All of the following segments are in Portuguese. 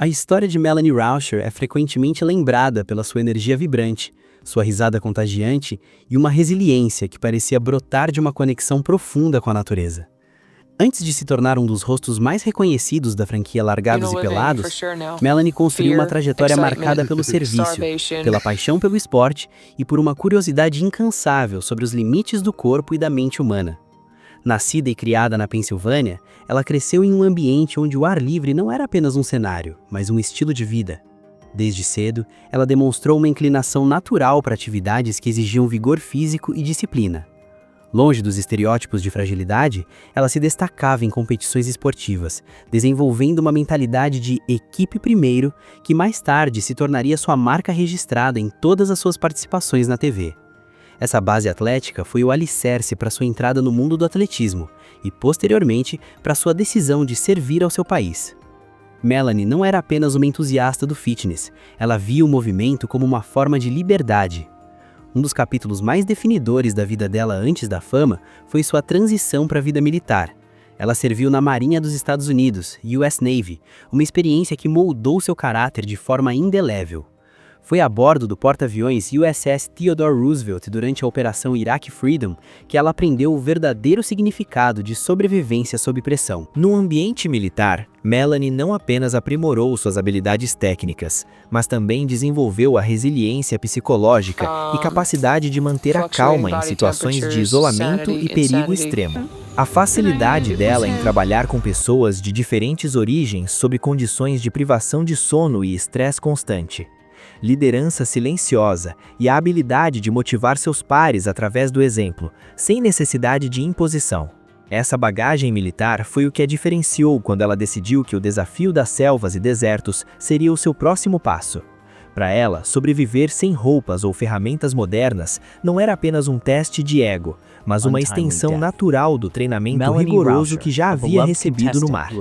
A história de Melanie Rauscher é frequentemente lembrada pela sua energia vibrante, sua risada contagiante e uma resiliência que parecia brotar de uma conexão profunda com a natureza. Antes de se tornar um dos rostos mais reconhecidos da franquia Largados e Pelados, Melanie construiu uma trajetória marcada pelo serviço, pela paixão pelo esporte e por uma curiosidade incansável sobre os limites do corpo e da mente humana. Nascida e criada na Pensilvânia, ela cresceu em um ambiente onde o ar livre não era apenas um cenário, mas um estilo de vida. Desde cedo, ela demonstrou uma inclinação natural para atividades que exigiam vigor físico e disciplina. Longe dos estereótipos de fragilidade, ela se destacava em competições esportivas, desenvolvendo uma mentalidade de equipe primeiro, que mais tarde se tornaria sua marca registrada em todas as suas participações na TV. Essa base atlética foi o alicerce para sua entrada no mundo do atletismo e, posteriormente, para sua decisão de servir ao seu país. Melanie não era apenas uma entusiasta do fitness, ela via o movimento como uma forma de liberdade. Um dos capítulos mais definidores da vida dela antes da fama foi sua transição para a vida militar. Ela serviu na Marinha dos Estados Unidos, US Navy, uma experiência que moldou seu caráter de forma indelével. Foi a bordo do porta-aviões USS Theodore Roosevelt durante a Operação Iraqi Freedom que ela aprendeu o verdadeiro significado de sobrevivência sob pressão. No ambiente militar, Melanie não apenas aprimorou suas habilidades técnicas, mas também desenvolveu a resiliência psicológica e capacidade de manter a calma em situações de isolamento e perigo extremo. A facilidade dela em trabalhar com pessoas de diferentes origens sob condições de privação de sono e estresse constante. Liderança silenciosa e a habilidade de motivar seus pares através do exemplo, sem necessidade de imposição. Essa bagagem militar foi o que a diferenciou quando ela decidiu que o desafio das selvas e desertos seria o seu próximo passo. Para ela, sobreviver sem roupas ou ferramentas modernas não era apenas um teste de ego, mas uma extensão natural do treinamento rigoroso que já havia recebido no mar.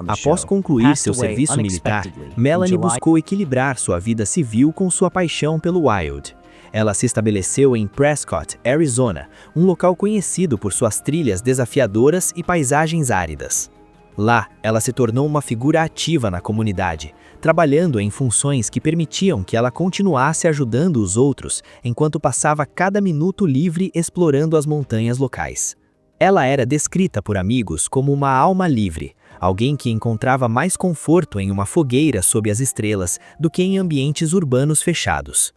Após concluir seu serviço militar, Melanie buscou equilibrar sua vida civil com sua paixão pelo wild. Ela se estabeleceu em Prescott, Arizona, um local conhecido por suas trilhas desafiadoras e paisagens áridas. Lá, ela se tornou uma figura ativa na comunidade, trabalhando em funções que permitiam que ela continuasse ajudando os outros enquanto passava cada minuto livre explorando as montanhas locais. Ela era descrita por amigos como uma alma livre, alguém que encontrava mais conforto em uma fogueira sob as estrelas do que em ambientes urbanos fechados.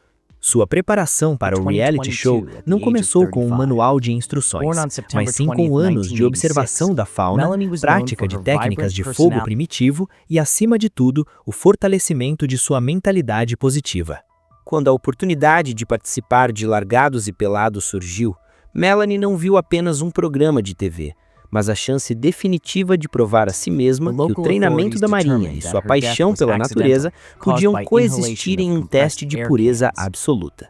Sua preparação para o reality show não começou com um manual de instruções, mas sim com anos de observação da fauna, prática de técnicas de fogo primitivo e, acima de tudo, o fortalecimento de sua mentalidade positiva. Quando a oportunidade de participar de Largados e Pelados surgiu, Melanie não viu apenas um programa de TV, mas a chance definitiva de provar a si mesma que o treinamento da Marinha e sua paixão pela natureza podiam coexistir em um teste de pureza absoluta.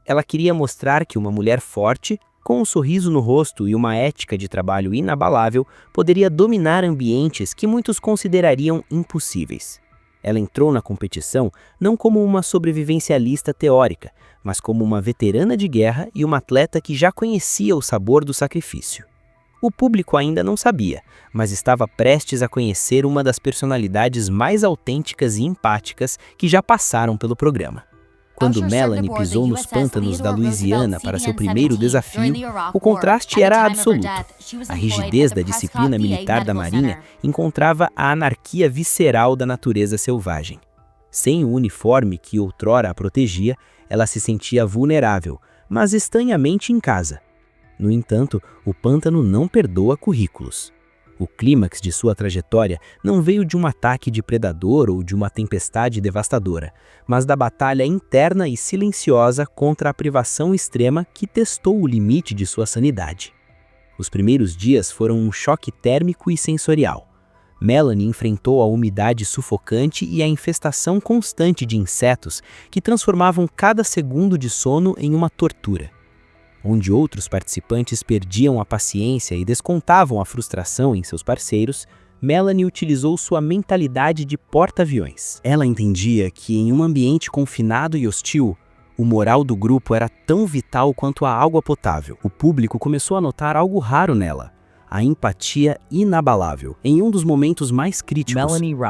Ela queria mostrar que uma mulher forte, com um sorriso no rosto e uma ética de trabalho inabalável, poderia dominar ambientes que muitos considerariam impossíveis. Ela entrou na competição não como uma sobrevivencialista teórica, mas como uma veterana de guerra e uma atleta que já conhecia o sabor do sacrifício. O público ainda não sabia, mas estava prestes a conhecer uma das personalidades mais autênticas e empáticas que já passaram pelo programa. Quando Melanie pisou nos pântanos da Louisiana para seu primeiro desafio, o contraste era absoluto. A rigidez da disciplina militar da Marinha encontrava a anarquia visceral da natureza selvagem. Sem o uniforme que outrora a protegia, ela se sentia vulnerável, mas estranhamente em casa. No entanto, o pântano não perdoa currículos. O clímax de sua trajetória não veio de um ataque de predador ou de uma tempestade devastadora, mas da batalha interna e silenciosa contra a privação extrema que testou o limite de sua sanidade. Os primeiros dias foram um choque térmico e sensorial. Melanie enfrentou a umidade sufocante e a infestação constante de insetos que transformavam cada segundo de sono em uma tortura. Onde outros participantes perdiam a paciência e descontavam a frustração em seus parceiros, Melanie utilizou sua mentalidade de porta-aviões. Ela entendia que, em um ambiente confinado e hostil, o moral do grupo era tão vital quanto a água potável. O público começou a notar algo raro nela: a empatia inabalável. Em um dos momentos mais críticos,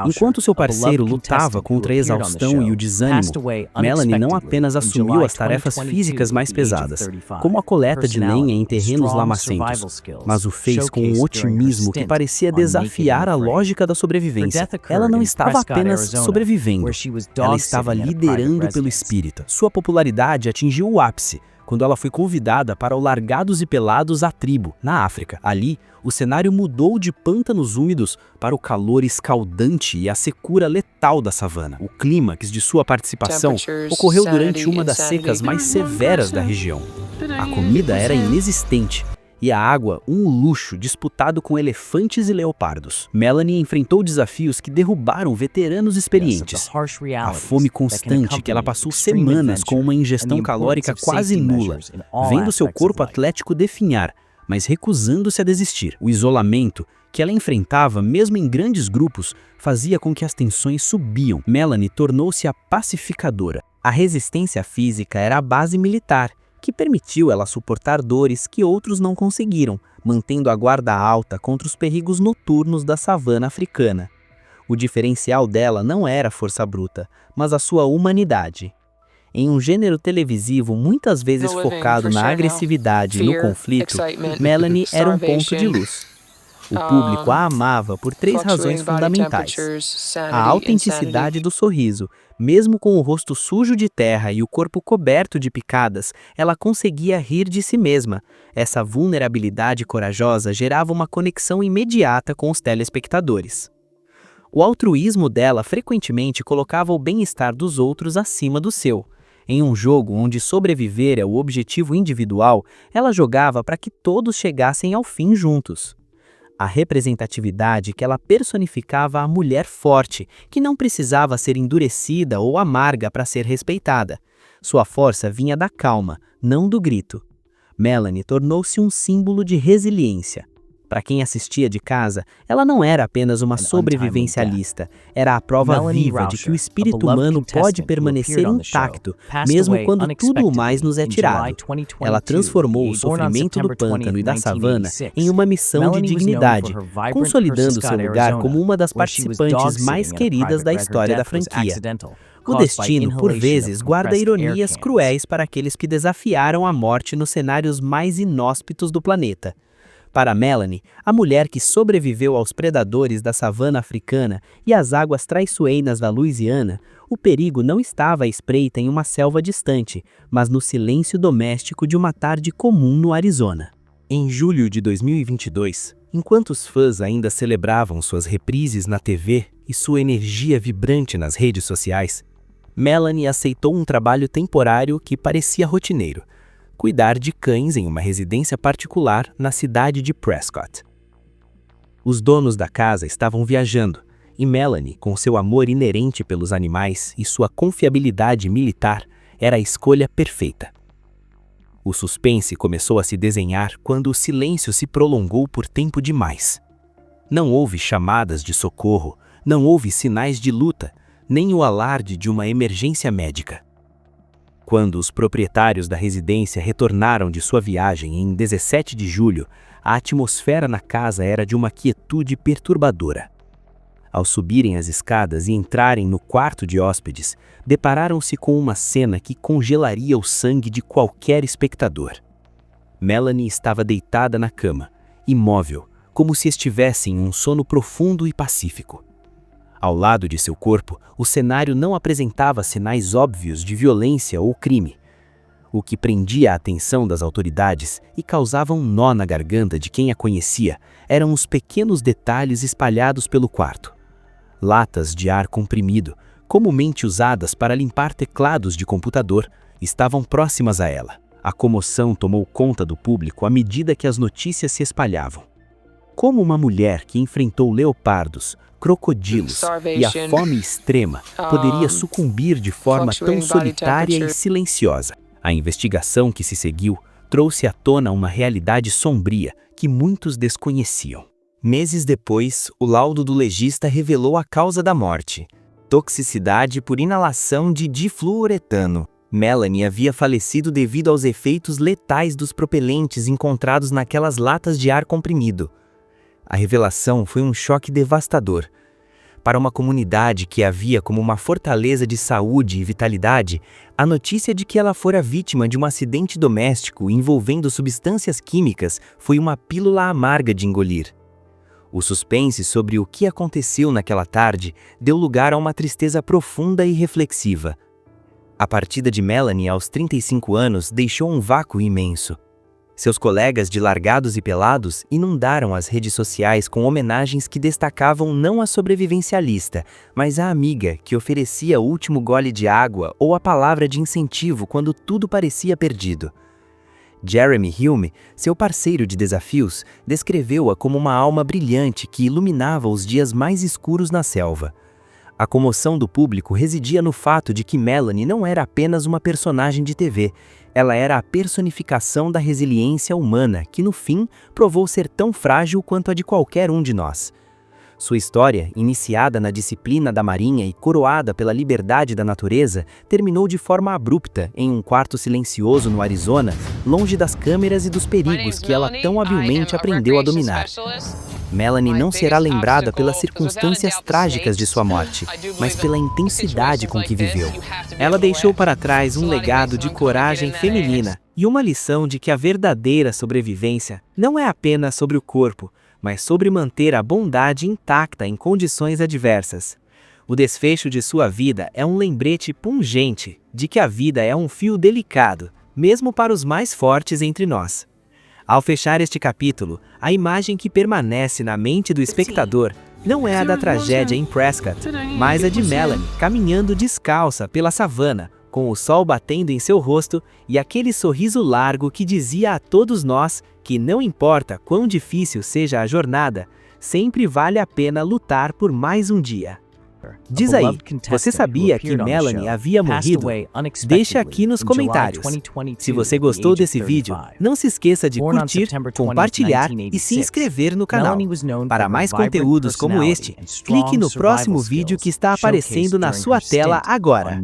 enquanto seu parceiro lutava contra a exaustão e o desânimo, Melanie não apenas assumiu as tarefas físicas mais pesadas, como a coleta de lenha em terrenos lamacentos, mas o fez com um otimismo que parecia desafiar a lógica da sobrevivência. Ela não estava apenas sobrevivendo, ela estava liderando pelo espírito. Sua popularidade atingiu o ápice quando ela foi convidada para o Largados e Pelados à Tribo, na África. Ali, o cenário mudou de pântanos úmidos para o calor escaldante e a secura letal da savana. O clímax de sua participação ocorreu durante uma das secas mais severas da região. A comida era inexistente e a água um luxo disputado com elefantes e leopardos. Melanie enfrentou desafios que derrubaram veteranos experientes. A fome constante que ela passou semanas com uma ingestão calórica quase nula, vendo seu corpo atlético definhar, mas recusando-se a desistir. O isolamento que ela enfrentava, mesmo em grandes grupos, fazia com que as tensões subiam. Melanie tornou-se a pacificadora. A resistência física era a base militar, que permitiu ela suportar dores que outros não conseguiram, mantendo a guarda alta contra os perigos noturnos da savana africana. O diferencial dela não era a força bruta, mas a sua humanidade. Em um gênero televisivo muitas vezes focado na agressividade e no conflito, Melanie era um ponto de luz. O público a amava por 3 razões fundamentais: a autenticidade do sorriso. Mesmo com o rosto sujo de terra e o corpo coberto de picadas, ela conseguia rir de si mesma. Essa vulnerabilidade corajosa gerava uma conexão imediata com os telespectadores. O altruísmo dela frequentemente colocava o bem-estar dos outros acima do seu. Em um jogo onde sobreviver é o objetivo individual, ela jogava para que todos chegassem ao fim juntos. A representatividade que ela personificava a mulher forte, que não precisava ser endurecida ou amarga para ser respeitada. Sua força vinha da calma, não do grito. Melanie tornou-se um símbolo de resiliência. Para quem assistia de casa, ela não era apenas uma sobrevivencialista, era a prova viva de que o espírito humano pode permanecer intacto, mesmo quando tudo o mais nos é tirado. Ela transformou o sofrimento do pântano e da savana em uma missão de dignidade, consolidando seu lugar como uma das participantes mais queridas da história da franquia. O destino, por vezes, guarda ironias cruéis para aqueles que desafiaram a morte nos cenários mais inóspitos do planeta. Para Melanie, a mulher que sobreviveu aos predadores da savana africana e às águas traiçoeiras da Louisiana, o perigo não estava à espreita em uma selva distante, mas no silêncio doméstico de uma tarde comum no Arizona. Em julho de 2022, enquanto os fãs ainda celebravam suas reprises na TV e sua energia vibrante nas redes sociais, Melanie aceitou um trabalho temporário que parecia rotineiro: cuidar de cães em uma residência particular na cidade de Prescott. Os donos da casa estavam viajando, e Melanie, com seu amor inerente pelos animais e sua confiabilidade militar, era a escolha perfeita. O suspense começou a se desenhar quando o silêncio se prolongou por tempo demais. Não houve chamadas de socorro, não houve sinais de luta, nem o alarde de uma emergência médica. Quando os proprietários da residência retornaram de sua viagem em 17 de julho, a atmosfera na casa era de uma quietude perturbadora. Ao subirem as escadas e entrarem no quarto de hóspedes, depararam-se com uma cena que congelaria o sangue de qualquer espectador. Melanie estava deitada na cama, imóvel, como se estivesse em um sono profundo e pacífico. Ao lado de seu corpo, o cenário não apresentava sinais óbvios de violência ou crime. O que prendia a atenção das autoridades e causava um nó na garganta de quem a conhecia eram os pequenos detalhes espalhados pelo quarto. Latas de ar comprimido, comumente usadas para limpar teclados de computador, estavam próximas a ela. A comoção tomou conta do público à medida que as notícias se espalhavam. Como uma mulher que enfrentou leopardos, crocodilos e a fome extrema poderia sucumbir de forma tão solitária e silenciosa? A investigação que se seguiu trouxe à tona uma realidade sombria que muitos desconheciam. Meses depois, o laudo do legista revelou a causa da morte: toxicidade por inalação de difluoretano. Melanie havia falecido devido aos efeitos letais dos propelentes encontrados naquelas latas de ar comprimido. A revelação foi um choque devastador. Para uma comunidade que a via como uma fortaleza de saúde e vitalidade, a notícia de que ela fora vítima de um acidente doméstico envolvendo substâncias químicas foi uma pílula amarga de engolir. O suspense sobre o que aconteceu naquela tarde deu lugar a uma tristeza profunda e reflexiva. A partida de Melanie aos 35 anos deixou um vácuo imenso. Seus colegas de Largados e Pelados inundaram as redes sociais com homenagens que destacavam não a sobrevivencialista, mas a amiga que oferecia o último gole de água ou a palavra de incentivo quando tudo parecia perdido. Jeremy Hulme, seu parceiro de desafios, descreveu-a como uma alma brilhante que iluminava os dias mais escuros na selva. A comoção do público residia no fato de que Melanie não era apenas uma personagem de TV, ela era a personificação da resiliência humana que, no fim, provou ser tão frágil quanto a de qualquer um de nós. Sua história, iniciada na disciplina da Marinha e coroada pela liberdade da natureza, terminou de forma abrupta em um quarto silencioso no Arizona, longe das câmeras e dos perigos que ela tão habilmente aprendeu a dominar. Melanie não será lembrada pelas circunstâncias trágicas de sua morte, mas pela intensidade com que viveu. Ela deixou para trás um legado de coragem feminina e uma lição de que a verdadeira sobrevivência não é apenas sobre o corpo, mas sobre manter a bondade intacta em condições adversas. O desfecho de sua vida é um lembrete pungente de que a vida é um fio delicado, mesmo para os mais fortes entre nós. Ao fechar este capítulo, a imagem que permanece na mente do espectador não é a da tragédia em Prescott, mas a de Melanie caminhando descalça pela savana, com o sol batendo em seu rosto e aquele sorriso largo que dizia a todos nós que não importa quão difícil seja a jornada, sempre vale a pena lutar por mais um dia. Diz aí, você sabia que Melanie havia morrido? Deixa aqui nos comentários. Se você gostou desse vídeo, não se esqueça de curtir, compartilhar e se inscrever no canal. Para mais conteúdos como este, clique no próximo vídeo que está aparecendo na sua tela agora.